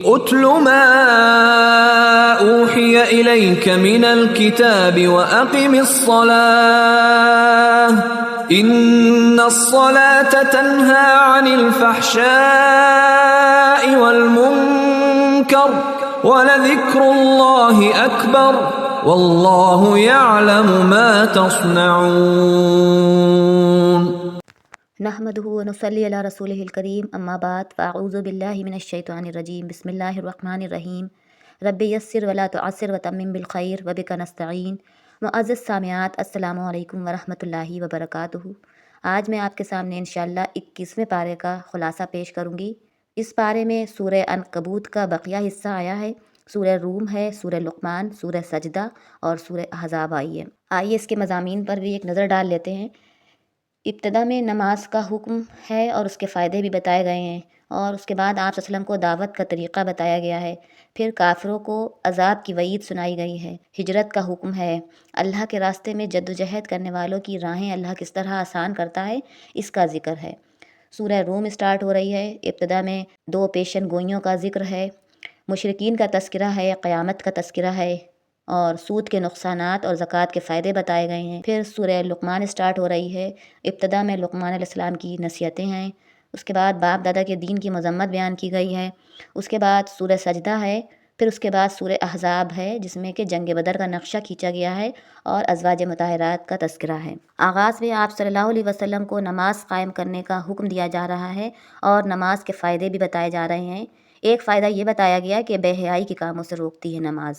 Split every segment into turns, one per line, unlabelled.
اتل ما اوحی الیک من الکتاب واقم الصلاة ان الصلاة تنہی عن الفحشاء والمنکر ولذکر اللہ اکبر واللہ یعلم ما تصنعون۔
نحمده ونصلی علی رسولہ الکریم، اما بعد فاعوذ باللہ من الشیطان الرجیم، بسم اللہ الرحمن الرحیم۔ رب یسر ولا تعسر وتمم بالخیر وبک نستعین۔ معزز سامعات، السلام علیکم ورحمۃ اللہ وبرکاتہ۔ آج میں آپ کے سامنے انشاءاللہ 21ویں پارے کا خلاصہ پیش کروں گی۔ اس پارے میں سورہ عنکبوت کا بقیہ حصہ آیا ہے، سورہ روم ہے، سورہ لقمان، سورہ سجدہ اور سورہ احزاب آئی ہے۔ آئیے اس کے مضامین پر بھی ایک نظر ڈال لیتے ہیں۔ ابتدا میں نماز کا حکم ہے اور اس کے فائدے بھی بتائے گئے ہیں، اور اس کے بعد آپ صلی اللہ علیہ وسلم کو دعوت کا طریقہ بتایا گیا ہے۔ پھر کافروں کو عذاب کی وعید سنائی گئی ہے، ہجرت کا حکم ہے، اللہ کے راستے میں جدوجہد کرنے والوں کی راہیں اللہ کس طرح آسان کرتا ہے، اس کا ذکر ہے۔ سورہ روم اسٹارٹ ہو رہی ہے، ابتدا میں 2 پیشن گوئیوں کا ذکر ہے، مشرکین کا تذکرہ ہے، قیامت کا تذکرہ ہے، اور سود کے نقصانات اور زکوٰۃ کے فائدے بتائے گئے ہیں۔ پھر سورہ لقمان اسٹارٹ ہو رہی ہے، ابتدا میں لقمان علیہ السلام کی نصیحتیں ہیں، اس کے بعد باپ دادا کے دین کی مذمت بیان کی گئی ہے، اس کے بعد سورہ سجدہ ہے، پھر اس کے بعد سورہ احزاب ہے جس میں کہ جنگ بدر کا نقشہ کھینچا گیا ہے اور ازواج مطہرات کا تذکرہ ہے۔ آغاز میں آپ صلی اللہ علیہ وسلم کو نماز قائم کرنے کا حکم دیا جا رہا ہے اور نماز کے فائدے بھی بتائے جا رہے ہیں۔ ایک فائدہ یہ بتایا گیا کہ بے حیائی کے کاموں سے روکتی ہے نماز،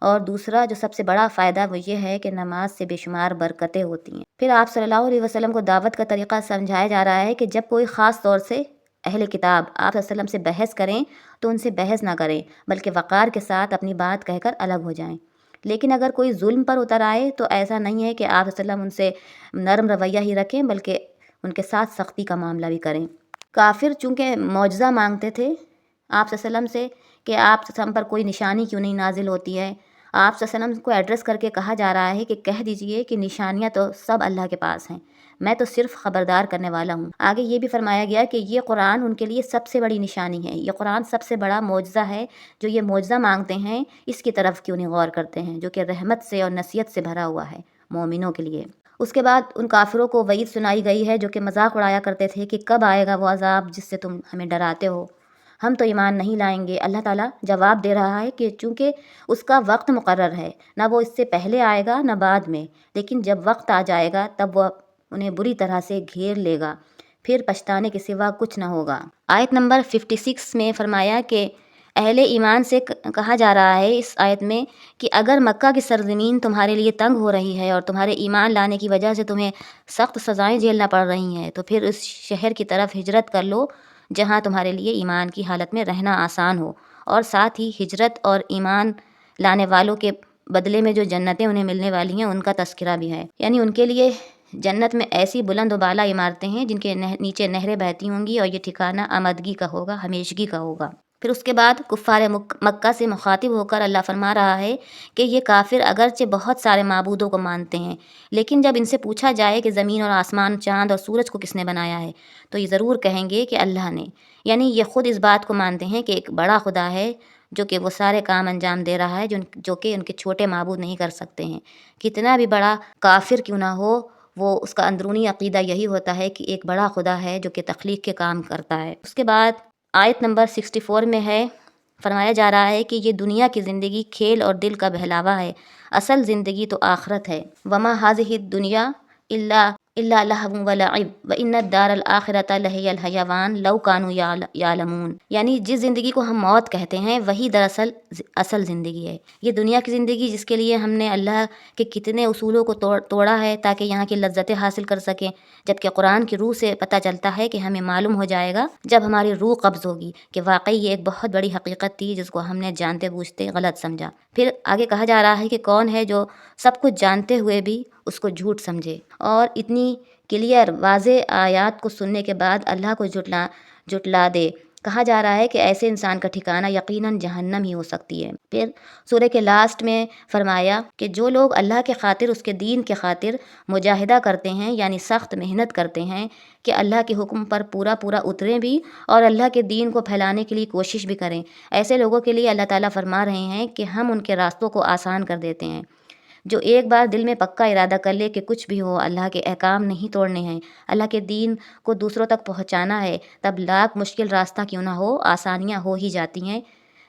اور دوسرا جو سب سے بڑا فائدہ وہ یہ ہے کہ نماز سے بے شمار برکتیں ہوتی ہیں۔ پھر آپ صلی اللہ علیہ وسلم کو دعوت کا طریقہ سمجھایا جا رہا ہے کہ جب کوئی خاص طور سے اہل کتاب آپ صلی اللہ علیہ وسلم سے بحث کریں تو ان سے بحث نہ کریں، بلکہ وقار کے ساتھ اپنی بات کہہ کر الگ ہو جائیں۔ لیکن اگر کوئی ظلم پر اتر آئے تو ایسا نہیں ہے کہ آپ صلی اللہ علیہ وسلم ان سے نرم رویہ ہی رکھیں، بلکہ ان کے ساتھ سختی کا معاملہ بھی کریں۔ کافر چونکہ معجزہ مانگتے تھے آپ صلی اللہ علیہ وسلم سے کہ آپ صلی اللہ علیہ وسلم پر کوئی نشانی کیوں نہیں نازل ہوتی ہے، آپ صلی اللہ علیہ وسلم کو ایڈریس کر کے کہا جا رہا ہے کہ کہہ دیجئے کہ نشانیاں تو سب اللہ کے پاس ہیں، میں تو صرف خبردار کرنے والا ہوں۔ آگے یہ بھی فرمایا گیا کہ یہ قرآن ان کے لیے سب سے بڑی نشانی ہے، یہ قرآن سب سے بڑا معجزہ ہے، جو یہ معجزہ مانگتے ہیں اس کی طرف کیوں نہیں غور کرتے ہیں، جو کہ رحمت سے اور نصیحت سے بھرا ہوا ہے مومنوں کے لیے۔ اس کے بعد ان کافروں کو وعید سنائی گئی ہے جو کہ مذاق اڑایا کرتے تھے کہ کب آئے گا وہ عذاب جس سے تم ہمیں ڈراتے ہو، ہم تو ایمان نہیں لائیں گے۔ اللہ تعالیٰ جواب دے رہا ہے کہ چونکہ اس کا وقت مقرر ہے، نہ وہ اس سے پہلے آئے گا نہ بعد میں، لیکن جب وقت آ جائے گا تب وہ انہیں بری طرح سے گھیر لے گا، پھر پچھتانے کے سوا کچھ نہ ہوگا۔ آیت نمبر 56 میں فرمایا کہ اہل ایمان سے کہا جا رہا ہے اس آیت میں کہ اگر مکہ کی سرزمین تمہارے لیے تنگ ہو رہی ہے اور تمہارے ایمان لانے کی وجہ سے تمہیں سخت سزائیں جھیلنا پڑ رہی ہیں تو پھر اس شہر کی طرف ہجرت کر لو جہاں تمہارے لیے ایمان کی حالت میں رہنا آسان ہو، اور ساتھ ہی ہجرت اور ایمان لانے والوں کے بدلے میں جو جنتیں انہیں ملنے والی ہیں ان کا تذکرہ بھی ہے، یعنی ان کے لیے جنت میں ایسی بلند و بالا عمارتیں ہیں جن کے نیچے نہریں بہتی ہوں گی، اور یہ ٹھکانہ آمدگی کا ہوگا، ہمیشگی کا ہوگا۔ پھر اس کے بعد کفار مکہ سے مخاطب ہو کر اللہ فرما رہا ہے کہ یہ کافر اگرچہ بہت سارے معبودوں کو مانتے ہیں، لیکن جب ان سے پوچھا جائے کہ زمین اور آسمان، چاند اور سورج کو کس نے بنایا ہے تو یہ ضرور کہیں گے کہ اللہ نے، یعنی یہ خود اس بات کو مانتے ہیں کہ ایک بڑا خدا ہے جو کہ وہ سارے کام انجام دے رہا ہے جو کہ ان کے چھوٹے معبود نہیں کر سکتے ہیں۔ کتنا بھی بڑا کافر کیوں نہ ہو، وہ اس کا اندرونی عقیدہ یہی ہوتا ہے کہ ایک بڑا خدا ہے جو کہ تخلیق کے کام کرتا ہے۔ اس کے بعد آیت نمبر 64 میں ہے، فرمایا جا رہا ہے کہ یہ دنیا کی زندگی کھیل اور دل کا بہلاوا ہے، اصل زندگی تو آخرت ہے۔ وما هذه الدنيا الا لهو ولعب وان الدار الاخرة لهي الحيوان لو كانوا يعلمون، یعنی جس زندگی کو ہم موت کہتے ہیں وہی دراصل اصل زندگی ہے۔ یہ دنیا کی زندگی جس کے لیے ہم نے اللہ کے کتنے اصولوں کو توڑا ہے تاکہ یہاں کی لذتیں حاصل کر سکیں، جبکہ قرآن کی روح سے پتہ چلتا ہے کہ ہمیں معلوم ہو جائے گا جب ہماری روح قبض ہوگی کہ واقعی یہ ایک بہت بڑی حقیقت تھی جس کو ہم نے جانتے بوجھتے غلط سمجھا۔ پھر آگے کہا جا رہا ہے کہ کون ہے جو سب کچھ جانتے ہوئے بھی اس کو جھوٹ سمجھے، اور اتنی کلیئر واضح آیات کو سننے کے بعد اللہ کو جھٹلا دے۔ کہا جا رہا ہے کہ ایسے انسان کا ٹھکانہ یقیناً جہنم ہی ہو سکتی ہے۔ پھر سورہ کے لاسٹ میں فرمایا کہ جو لوگ اللہ کے خاطر، اس کے دین کے خاطر مجاہدہ کرتے ہیں، یعنی سخت محنت کرتے ہیں کہ اللہ کے حکم پر پورا اتریں بھی اور اللہ کے دین کو پھیلانے کے لیے کوشش بھی کریں، ایسے لوگوں کے لیے اللہ تعالیٰ فرما رہے ہیں کہ ہم ان کے راستوں کو آسان کر دیتے ہیں۔ جو ایک بار دل میں پکا ارادہ کر لے کہ کچھ بھی ہو اللہ کے احکام نہیں توڑنے ہیں، اللہ کے دین کو دوسروں تک پہنچانا ہے، تب لاکھ مشکل راستہ کیوں نہ ہو، آسانیاں ہو ہی جاتی ہیں۔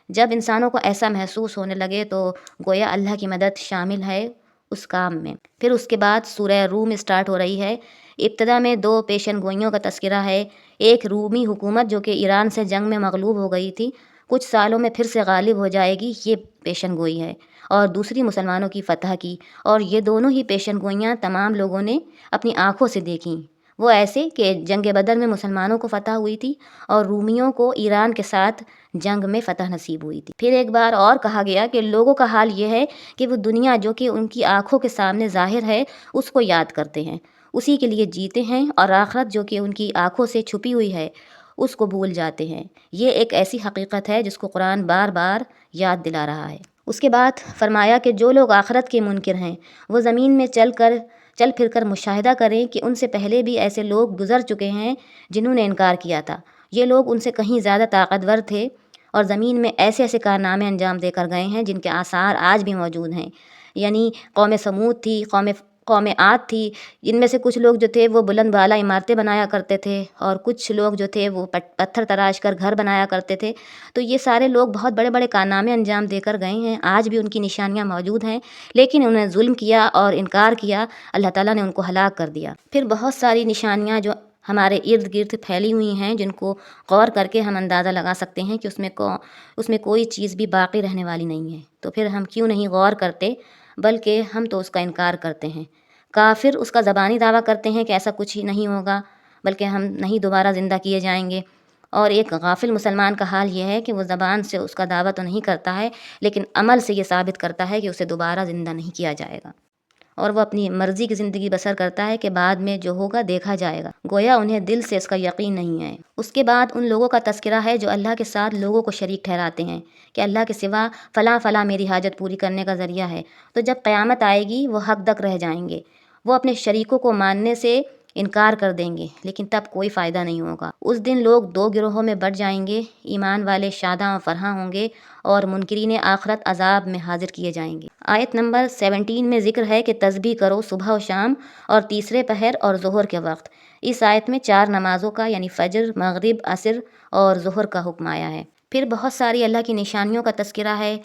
جب انسانوں کو ایسا محسوس ہونے لگے تو گویا اللہ کی مدد شامل ہے اس کام میں۔ پھر اس کے بعد سورہ روم اسٹارٹ ہو رہی ہے۔ ابتدا میں 2 پیشن گوئیوں کا تذکرہ ہے۔ ایک رومی حکومت جو کہ ایران سے جنگ میں مغلوب ہو گئی تھی، کچھ سالوں میں پھر سے غالب ہو جائے گی، یہ پیشن گوئی ہے، اور دوسری مسلمانوں کی فتح کی، اور یہ دونوں ہی پیشن گوئیاں تمام لوگوں نے اپنی آنکھوں سے دیکھیں۔ وہ ایسے کہ جنگ بدر میں مسلمانوں کو فتح ہوئی تھی اور رومیوں کو ایران کے ساتھ جنگ میں فتح نصیب ہوئی تھی۔ پھر ایک بار اور کہا گیا کہ لوگوں کا حال یہ ہے کہ وہ دنیا جو کہ ان کی آنکھوں کے سامنے ظاہر ہے اس کو یاد کرتے ہیں، اسی کے لیے جیتے ہیں، اور آخرت جو کہ ان کی آنکھوں سے چھپی ہوئی ہے اس کو بھول جاتے ہیں۔ یہ ایک ایسی حقیقت ہے جس کو قرآن بار بار یاد دلا رہا ہے۔ اس کے بعد فرمایا کہ جو لوگ آخرت کے منکر ہیں وہ زمین میں چل پھر کر مشاہدہ کریں کہ ان سے پہلے بھی ایسے لوگ گزر چکے ہیں جنہوں نے انکار کیا تھا۔ یہ لوگ ان سے کہیں زیادہ طاقتور تھے اور زمین میں ایسے کارنامے انجام دے کر گئے ہیں جن کے آثار آج بھی موجود ہیں۔ یعنی قوم سمود تھی، قوم عاد تھی، ان میں سے کچھ لوگ جو تھے وہ بلند بالا عمارتیں بنایا کرتے تھے، اور کچھ لوگ جو تھے وہ پتھر تراش کر گھر بنایا کرتے تھے۔ تو یہ سارے لوگ بہت بڑے بڑے کارنامے انجام دے کر گئے ہیں، آج بھی ان کی نشانیاں موجود ہیں، لیکن انہوں نے ظلم کیا اور انکار کیا، اللہ تعالیٰ نے ان کو ہلاک کر دیا۔ پھر بہت ساری نشانیاں جو ہمارے ارد گرد پھیلی ہوئی ہیں جن کو غور کر کے ہم اندازہ لگا سکتے ہیں کہ اس میں کوئی چیز بھی باقی رہنے والی نہیں ہے، تو پھر ہم کیوں نہیں غور کرتے، بلکہ ہم تو اس کا انکار کرتے ہیں۔ کافر اس کا زبانی دعویٰ کرتے ہیں کہ ایسا کچھ ہی نہیں ہوگا، بلکہ ہم نہیں دوبارہ زندہ کیے جائیں گے، اور ایک غافل مسلمان کا حال یہ ہے کہ وہ زبان سے اس کا دعویٰ تو نہیں کرتا ہے، لیکن عمل سے یہ ثابت کرتا ہے کہ اسے دوبارہ زندہ نہیں کیا جائے گا، اور وہ اپنی مرضی کی زندگی بسر کرتا ہے کہ بعد میں جو ہوگا دیکھا جائے گا، گویا انہیں دل سے اس کا یقین نہیں ہے۔ اس کے بعد ان لوگوں کا تذکرہ ہے جو اللہ کے ساتھ لوگوں کو شریک ٹھہراتے ہیں کہ اللہ کے سوا فلاں میری حاجت پوری کرنے کا ذریعہ ہے، تو جب قیامت آئے گی وہ حق دک رہ جائیں گے، وہ اپنے شریکوں کو ماننے سے انکار کر دیں گے، لیکن تب کوئی فائدہ نہیں ہوگا۔ اس دن لوگ 2 گروہوں میں بٹ جائیں گے، ایمان والے شاداں و فرحاں ہوں گے اور منکرین آخرت عذاب میں حاضر کیے جائیں گے۔ آیت نمبر 17 میں ذکر ہے کہ تسبیح کرو صبح و شام اور تیسرے پہر اور ظہر کے وقت۔ اس آیت میں 4 نمازوں کا یعنی فجر، مغرب، عصر اور ظہر کا حکم آیا ہے۔ پھر بہت ساری اللہ کی نشانیوں کا تذکرہ ہے۔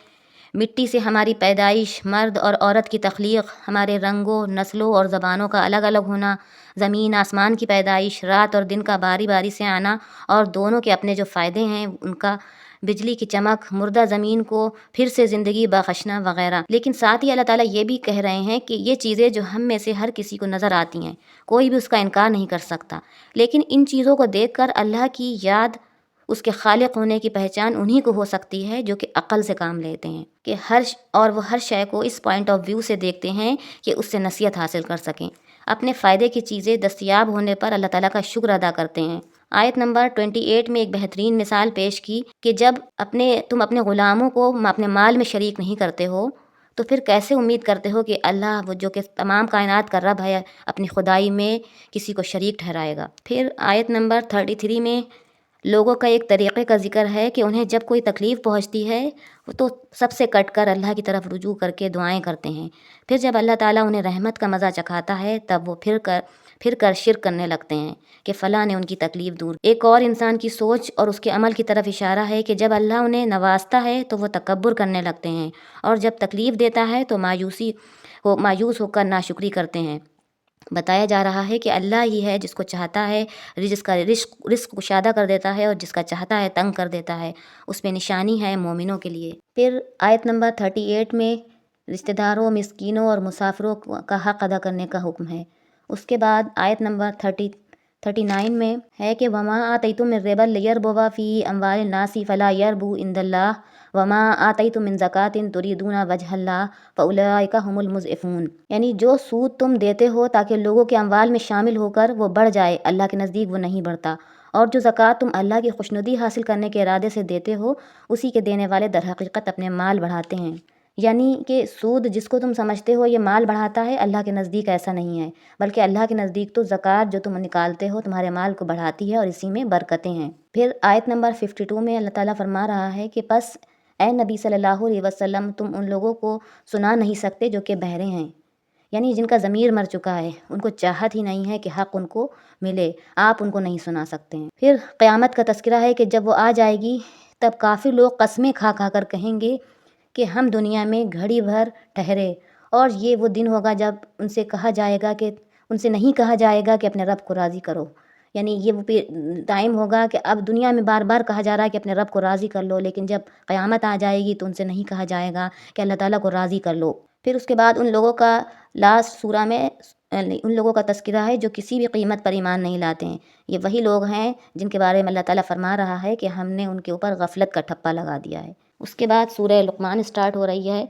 مٹی سے ہماری پیدائش، مرد اور عورت کی تخلیق، ہمارے رنگوں، نسلوں اور زبانوں کا الگ الگ ہونا، زمین آسمان کی پیدائش، رات اور دن کا باری باری سے آنا اور دونوں کے اپنے جو فائدے ہیں ان کا، بجلی کی چمک، مردہ زمین کو پھر سے زندگی بخشنا وغیرہ۔ لیکن ساتھ ہی اللہ تعالیٰ یہ بھی کہہ رہے ہیں کہ یہ چیزیں جو ہم میں سے ہر کسی کو نظر آتی ہیں، کوئی بھی اس کا انکار نہیں کر سکتا، لیکن ان چیزوں کو دیکھ کر اللہ کی یاد، اس کے خالق ہونے کی پہچان انہی کو ہو سکتی ہے جو کہ عقل سے کام لیتے ہیں، کہ وہ ہر شے کو اس پوائنٹ آف ویو سے دیکھتے ہیں کہ اس سے نصیحت حاصل کر سکیں، اپنے فائدے کی چیزیں دستیاب ہونے پر اللہ تعالیٰ کا شکر ادا کرتے ہیں۔ آیت نمبر 28 میں ایک بہترین مثال پیش کی کہ جب تم اپنے غلاموں کو اپنے مال میں شریک نہیں کرتے ہو تو پھر کیسے امید کرتے ہو کہ اللہ وہ جو کہ تمام کائنات کا رب ہے اپنی خدائی میں کسی کو شریک ٹھہرائے گا۔ پھر آیت نمبر 33 میں لوگوں کا ایک طریقے کا ذکر ہے کہ انہیں جب کوئی تکلیف پہنچتی ہے تو سب سے کٹ کر اللہ کی طرف رجوع کر کے دعائیں کرتے ہیں، پھر جب اللہ تعالیٰ انہیں رحمت کا مزہ چکھاتا ہے تب وہ پھر کر شرک کرنے لگتے ہیں کہ فلاں نے ان کی تکلیف دور۔ ایک اور انسان کی سوچ اور اس کے عمل کی طرف اشارہ ہے کہ جب اللہ انہیں نوازتا ہے تو وہ تکبر کرنے لگتے ہیں، اور جب تکلیف دیتا ہے تو مایوس ہو کر ناشکری کرتے ہیں۔ بتایا جا رہا ہے کہ اللہ ہی ہے جس کو چاہتا ہے رزق کشادہ کر دیتا ہے اور جس کا چاہتا ہے تنگ کر دیتا ہے، اس میں نشانی ہے مومنوں کے لیے۔ پھر آیت نمبر 38 میں رشتہ داروں، مسکینوں اور مسافروں کا حق ادا کرنے کا حکم ہے۔ اس کے بعد آیت نمبر 39 میں ہے کہ وما آتیتم من ربا لیربو فی اموال الناس فلا یربو عند اللہ وما آتیتم من زکاۃ تریدون وجہ اللہ فاولئک هم المضعفون، یعنی جو سود تم دیتے ہو تاکہ لوگوں کے اموال میں شامل ہو کر وہ بڑھ جائے، اللہ کے نزدیک وہ نہیں بڑھتا، اور جو زکوٰۃ تم اللہ کی خوشنودی حاصل کرنے کے ارادے سے دیتے ہو، اسی کے دینے والے در حقیقت اپنے مال بڑھاتے ہیں۔ یعنی کہ سود جس کو تم سمجھتے ہو یہ مال بڑھاتا ہے، اللہ کے نزدیک ایسا نہیں ہے، بلکہ اللہ کے نزدیک تو زکوٰۃ جو تم نکالتے ہو تمہارے مال کو بڑھاتی ہے اور اسی میں برکتیں ہیں۔ پھر آیت نمبر 52 میں اللہ تعالیٰ فرما رہا ہے کہ پس اے نبی صلی اللہ علیہ وسلم تم ان لوگوں کو سنا نہیں سکتے جو کہ بہرے ہیں، یعنی جن کا ضمیر مر چکا ہے، ان کو چاہت ہی نہیں ہے کہ حق ان کو ملے، آپ ان کو نہیں سنا سکتے ہیں۔ پھر قیامت کا تذکرہ ہے کہ جب وہ آ جائے گی تب کافر لوگ قسمیں کھا کھا کر کہیں گے کہ ہم دنیا میں گھڑی بھر ٹھہرے، اور یہ وہ دن ہوگا جب ان سے نہیں کہا جائے گا کہ اپنے رب کو راضی کرو، یعنی یہ وہ ٹائم ہوگا کہ اب دنیا میں بار بار کہا جا رہا ہے کہ اپنے رب کو راضی کر لو، لیکن جب قیامت آ جائے گی تو ان سے نہیں کہا جائے گا کہ اللہ تعالیٰ کو راضی کر لو۔ پھر اس کے بعد ان لوگوں کا لاسٹ سورہ میں ان لوگوں کا تذکرہ ہے جو کسی بھی قیمت پر ایمان نہیں لاتے ہیں۔ یہ وہی لوگ ہیں جن کے بارے میں اللہ تعالیٰ فرما رہا ہے کہ ہم نے ان کے اوپر غفلت کا ٹھپا لگا دیا ہے۔ اس کے بعد سورہ لقمان سٹارٹ ہو رہی ہے،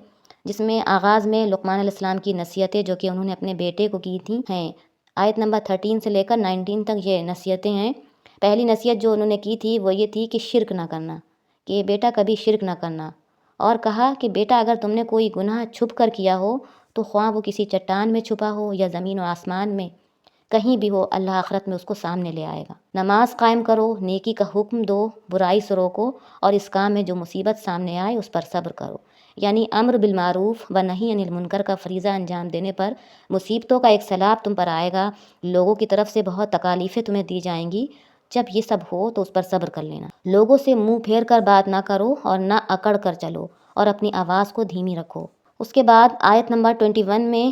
جس میں آغاز میں لقمان علیہ السلام کی نصیحتیں جو کہ انہوں نے اپنے بیٹے کو کی تھیں ہیں۔ آیت نمبر 13 سے لے کر 19 تک یہ نصیحتیں ہیں۔ پہلی نصیحت جو انہوں نے کی تھی وہ یہ تھی کہ شرک نہ کرنا، کہ بیٹا کبھی شرک نہ کرنا، اور کہا کہ بیٹا اگر تم نے کوئی گناہ چھپ کر کیا ہو تو خواہ وہ کسی چٹان میں چھپا ہو یا زمین و آسمان میں کہیں بھی ہو، اللہ آخرت میں اس کو سامنے لے آئے گا۔ نماز قائم کرو، نیکی کا حکم دو، برائی سے روکو، اور اس کام میں جو مصیبت سامنے آئے اس پر صبر کرو، یعنی امر بالمعروف و نہی عن المنکر کا فریضہ انجام دینے پر مصیبتوں کا ایک سیلاب تم پر آئے گا، لوگوں کی طرف سے بہت تکالیفیں تمہیں دی جائیں گی، جب یہ سب ہو تو اس پر صبر کر لینا۔ لوگوں سے منہ پھیر کر بات نہ کرو اور نہ اکڑ کر چلو، اور اپنی آواز کو دھیمی رکھو۔ اس کے بعد آیت نمبر 21 میں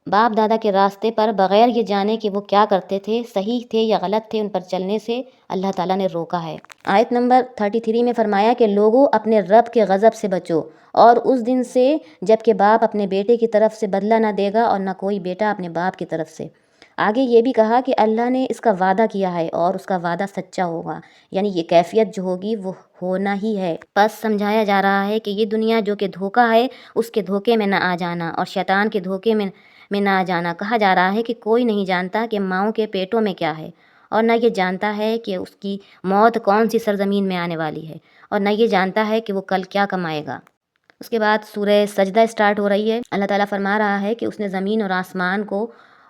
باپ دادا کے راستے پر بغیر یہ جانے کہ وہ کیا کرتے تھے، صحیح تھے یا غلط تھے، ان پر چلنے سے اللہ تعالیٰ نے روکا ہے۔ آیت نمبر 33 میں فرمایا کہ لوگوں اپنے رب کے غضب سے بچو، اور اس دن سے جب کہ باپ اپنے بیٹے کی طرف سے بدلہ نہ دے گا اور نہ کوئی بیٹا اپنے باپ کی طرف سے۔ آگے یہ بھی کہا کہ اللہ نے اس کا وعدہ کیا ہے اور اس کا وعدہ سچا ہوگا، یعنی یہ کیفیت جو ہوگی وہ ہونا ہی ہے۔ بس سمجھایا جا رہا ہے کہ یہ دنیا جو کہ دھوکہ ہے اس کے دھوکے میں نہ آ جانا، اور شیطان کے دھوکے میں نہ آ جانا۔ کہا جا رہا ہے کہ کوئی نہیں جانتا کہ ماؤں کے پیٹوں میں کیا ہے، اور نہ یہ جانتا ہے کہ اس کی موت کون سی سرزمین میں آنے والی ہے، اور نہ یہ جانتا ہے کہ وہ کل کیا کمائے گا۔ اس کے بعد سورہ سجدہ سٹارٹ ہو رہی ہے۔ اللہ تعالیٰ فرما رہا ہے کہ اس نے زمین اور آسمان کو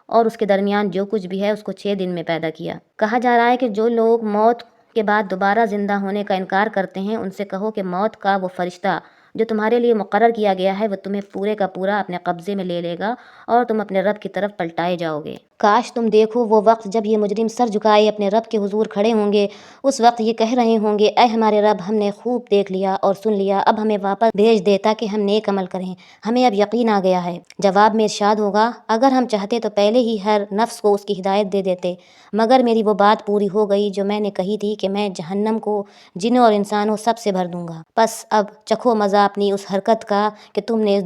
اور اس کے درمیان جو کچھ بھی ہے اس کو 6 دن میں پیدا کیا۔ کہا جا رہا ہے کہ جو لوگ موت کے بعد دوبارہ زندہ ہونے کا انکار کرتے ہیں ان سے کہو کہ موت کا وہ فرشتہ جو تمہارے لیے مقرر کیا گیا ہے وہ تمہیں پورے کا پورا اپنے قبضے میں لے لے گا اور تم اپنے رب کی طرف پلٹائے جاؤ گے۔ کاش تم دیکھو وہ وقت جب یہ مجرم سر جھکائے اپنے رب کے حضور کھڑے ہوں گے، اس وقت یہ کہہ رہے ہوں گے اے ہمارے رب، ہم نے خوب دیکھ لیا اور سن لیا، اب ہمیں واپس بھیج دے تاکہ ہم نیک عمل کریں، ہمیں اب یقین آ گیا ہے۔ جواب میں ارشاد ہوگا اگر ہم چاہتے تو پہلے ہی ہر نفس کو اس کی ہدایت دے دیتے، مگر میری وہ بات پوری ہو گئی جو میں نے کہی تھی کہ میں جہنم کو جنوں اور انسانوں سب سے بھر دوں گا۔ بس اب چکھو مزہ اپنی اس حرکت کا کہ تم نے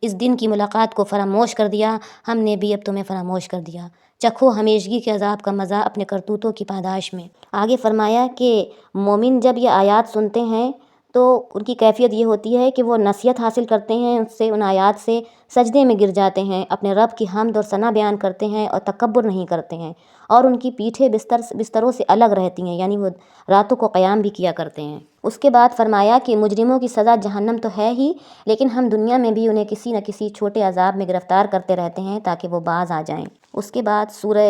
اس دن کی ملاقات کو فراموش کر دیا، ہم نے بھی اب تمہیں فراموش کر دیا۔ چکھو ہمیشگی کے عذاب کا مزہ اپنے کرتوتوں کی پاداش میں۔ آگے فرمایا کہ مومن جب یہ آیات سنتے ہیں تو ان کی کیفیت یہ ہوتی ہے کہ وہ نصیحت حاصل کرتے ہیں، ان آیات سے سجدے میں گر جاتے ہیں، اپنے رب کی حمد اور ثنا بیان کرتے ہیں اور تکبر نہیں کرتے ہیں، اور ان کی پیٹھیں بستروں سے الگ رہتی ہیں، یعنی وہ راتوں کو قیام بھی کیا کرتے ہیں۔ اس کے بعد فرمایا کہ مجرموں کی سزا جہنم تو ہے ہی، لیکن ہم دنیا میں بھی انہیں کسی نہ کسی چھوٹے عذاب میں گرفتار کرتے رہتے ہیں تاکہ وہ باز آ جائیں۔ اس کے بعد سورہ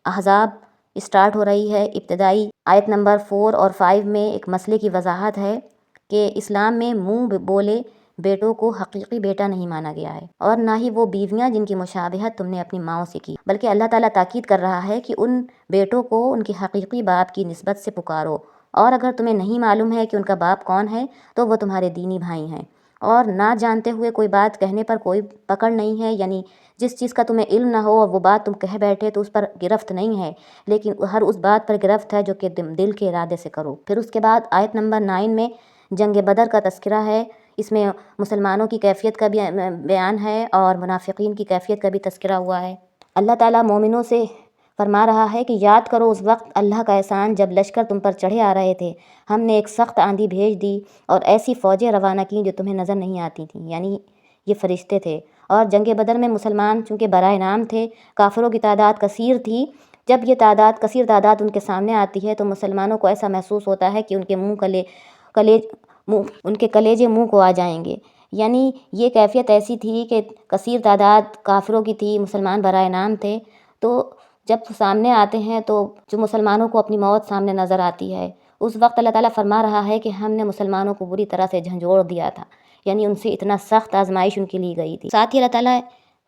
احزاب اسٹارٹ ہو رہی ہے۔ ابتدائی آیت نمبر 4 اور 5 میں ایک مسئلے کی وضاحت ہے کہ اسلام میں منہ بولے بیٹوں کو حقیقی بیٹا نہیں مانا گیا ہے، اور نہ ہی وہ بیویاں جن کی مشابہت تم نے اپنی ماؤں سے کی، بلکہ اللہ تعالیٰ تاکید کر رہا ہے کہ ان بیٹوں کو ان کے حقیقی باپ کی نسبت سے پکارو، اور اگر تمہیں نہیں معلوم ہے کہ ان کا باپ کون ہے تو وہ تمہارے دینی بھائی ہیں، اور نہ جانتے ہوئے کوئی بات کہنے پر کوئی پکڑ نہیں ہے، یعنی جس چیز کا تمہیں علم نہ ہو اور وہ بات تم کہہ بیٹھے تو اس پر گرفت نہیں ہے، لیکن ہر اس بات پر گرفت ہے جو کہ دل کے ارادے سے کرو۔ پھر اس کے بعد آیت نمبر 9 میں جنگ بدر کا تذکرہ ہے، اس میں مسلمانوں کی کیفیت کا بھی بیان ہے اور منافقین کی کیفیت کا بھی تذکرہ ہوا ہے۔ اللہ تعالیٰ مومنوں سے فرما رہا ہے کہ یاد کرو اس وقت اللہ کا احسان جب لشکر تم پر چڑھے آ رہے تھے، ہم نے ایک سخت آندھی بھیج دی اور ایسی فوجیں روانہ کیں جو تمہیں نظر نہیں آتی تھیں، یعنی یہ فرشتے تھے، اور جنگ بدر میں مسلمان چونکہ برائے نام تھے، کافروں کی تعداد کثیر تھی، جب یہ تعداد کثیر تعداد ان کے سامنے آتی ہے تو مسلمانوں کو ایسا محسوس ہوتا ہے کہ ان کے ان کے کلیجے منہ کو آ جائیں گے۔ یعنی یہ کیفیت ایسی تھی کہ کثیر تعداد کافروں کی تھی، مسلمان برائے نام تھے، تو جب سامنے آتے ہیں تو جو مسلمانوں کو اپنی موت سامنے نظر آتی ہے، اس وقت اللہ تعالیٰ فرما رہا ہے کہ ہم نے مسلمانوں کو بری طرح سے جھنجھوڑ دیا تھا، یعنی ان سے اتنا سخت آزمائش ان کی لی گئی تھی۔ ساتھ ہی اللہ تعالیٰ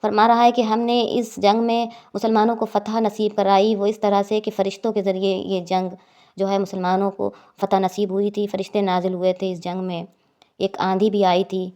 فرما رہا ہے کہ ہم نے اس جنگ میں مسلمانوں کو فتح نصیب کرائی، وہ اس طرح سے کہ فرشتوں کے ذریعے یہ جنگ جو ہے مسلمانوں کو فتح نصیب ہوئی تھی، فرشتے نازل ہوئے تھے اس جنگ میں، ایک آندھی بھی آئی تھی۔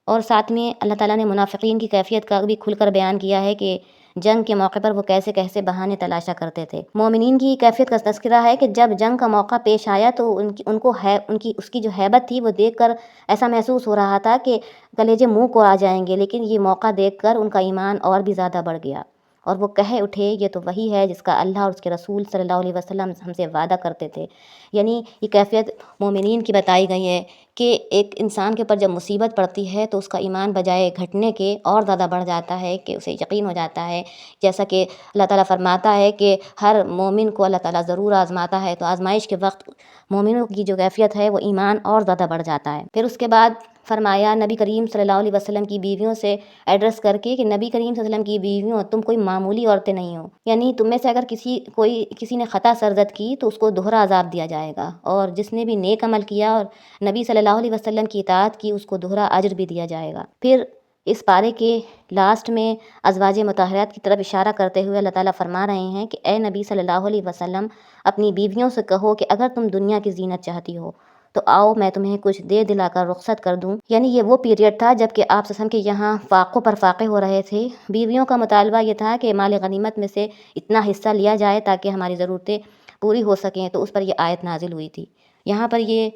اور ساتھ میں اللہ تعالیٰ نے منافقین کی کیفیت کا بھی کھل کر بیان کیا ہے کہ جنگ کے موقع پر وہ کیسے کیسے بہانے تلاشا کرتے تھے۔ مومنین کی کیفیت کا تذکرہ ہے کہ جب جنگ کا موقع پیش آیا تو اس کی جو ہیبت تھی وہ دیکھ کر ایسا محسوس ہو رہا تھا کہ کلیجے منہ کو آ جائیں گے، لیکن یہ موقع دیکھ کر ان کا ایمان اور بھی زیادہ بڑھ گیا اور وہ کہہ اٹھے یہ تو وہی ہے جس کا اللہ اور اس کے رسول صلی اللہ علیہ وسلم ہم سے وعدہ کرتے تھے۔ یعنی یہ کیفیت مومنین کی بتائی گئی ہے کہ ایک انسان کے اوپر جب مصیبت پڑتی ہے تو اس کا ایمان بجائے گھٹنے کے اور زیادہ بڑھ جاتا ہے، کہ اسے یقین ہو جاتا ہے، جیسا کہ اللہ تعالیٰ فرماتا ہے کہ ہر مومن کو اللہ تعالیٰ ضرور آزماتا ہے، تو آزمائش کے وقت مومنوں کی جو کیفیت ہے وہ ایمان اور زیادہ بڑھ جاتا ہے۔ پھر اس کے بعد فرمایا نبی کریم صلی اللہ علیہ وسلم کی بیویوں سے ایڈریس کر کے کہ نبی کریم صلی اللہ علیہ وسلم کی بیویوں تم کوئی معمولی عورتیں نہیں ہو، یعنی تم میں سے اگر کسی نے خطا سرزد کی تو اس کو دوہرا عذاب دیا جائے گا، اور جس نے بھی نیک عمل کیا اور نبی صلی اللہ علیہ وسلم کی اطاعت کی اس کو دوہرا اجر بھی دیا جائے گا۔ پھر اس پارے کے لاسٹ میں ازواج مطہرات کی طرف اشارہ کرتے ہوئے اللہ تعالیٰ فرما رہے ہیں کہ اے نبی صلی اللہ علیہ وسلم اپنی بیویوں سے کہو کہ اگر تم دنیا کی زینت چاہتی ہو تو آؤ میں تمہیں کچھ دے دلا کر رخصت کر دوں۔ یعنی یہ وہ پیریڈ تھا جب کہ آپ کے یہاں فاقوں پر فاقے ہو رہے تھے۔ بیویوں کا مطالبہ یہ تھا کہ مال غنیمت میں سے اتنا حصہ لیا جائے تاکہ ہماری ضرورتیں پوری ہو سکیں، تو اس پر یہ آیت نازل ہوئی تھی۔ یہاں پر یہ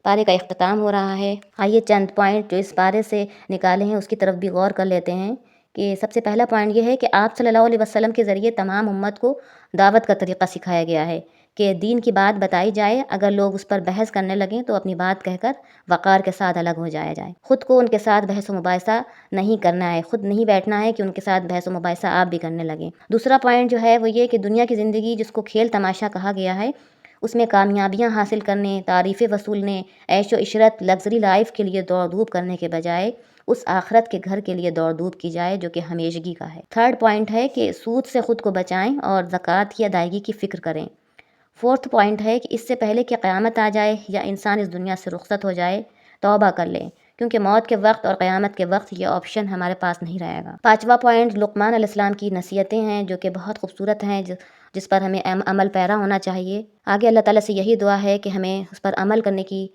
پارے کا اختتام ہو رہا ہے۔ آئیے چند پوائنٹ جو اس پارے سے نکالے ہیں اس کی طرف بھی غور کر لیتے ہیں کہ سب سے پہلا پوائنٹ یہ ہے کہ آپ صلی اللہ علیہ وسلم کے ذریعے تمام امت کو دعوت کا طریقہ سکھایا گیا ہے کہ دین کی بات بتائی جائے، اگر لوگ اس پر بحث کرنے لگیں تو اپنی بات کہہ کر وقار کے ساتھ الگ ہو جایا جائے۔ خود کو ان کے ساتھ بحث و مباحثہ نہیں کرنا ہے، خود نہیں بیٹھنا ہے کہ ان کے ساتھ بحث و مباحثہ آپ بھی کرنے لگیں۔ دوسرا پوائنٹ جو ہے وہ یہ کہ دنیا کی زندگی جس کو کھیل تماشا کہا گیا ہے، اس میں کامیابیاں حاصل کرنے، تعریفیں وصولنے، عیش و عشرت، لگژری لائف کے لیے دوڑ دھوپ کرنے کے بجائے اس آخرت کے گھر کے لیے دوڑ دھوپ کی جائے جو کہ ہمیشگی کا ہے۔ تھرڈ پوائنٹ ہے کہ سود سے خود کو بچائیں اور زکوٰۃ کی ادائیگی کی فکر کریں۔ فورتھ پوائنٹ ہے کہ اس سے پہلے کہ قیامت آ جائے یا انسان اس دنیا سے رخصت ہو جائے توبہ کر لیں، کیونکہ موت کے وقت اور قیامت کے وقت یہ آپشن ہمارے پاس نہیں رہے گا۔ پانچواں پوائنٹ لقمان علیہ السلام کی نصیحتیں ہیں جو کہ بہت خوبصورت ہیں، جس پر ہمیں عمل پیرا ہونا چاہیے۔ آگے اللہ تعالیٰ سے یہی دعا ہے کہ ہمیں اس پر عمل کرنے کی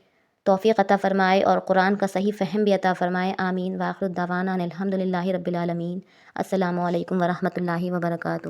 توفیق عطا فرمائے اور قرآن کا صحیح فہم بھی عطا فرمائے۔ آمین۔ وآخر دعوانا ان الحمد للہ رب العالمین۔ السلام علیکم ورحمۃ اللہ وبرکاتہ۔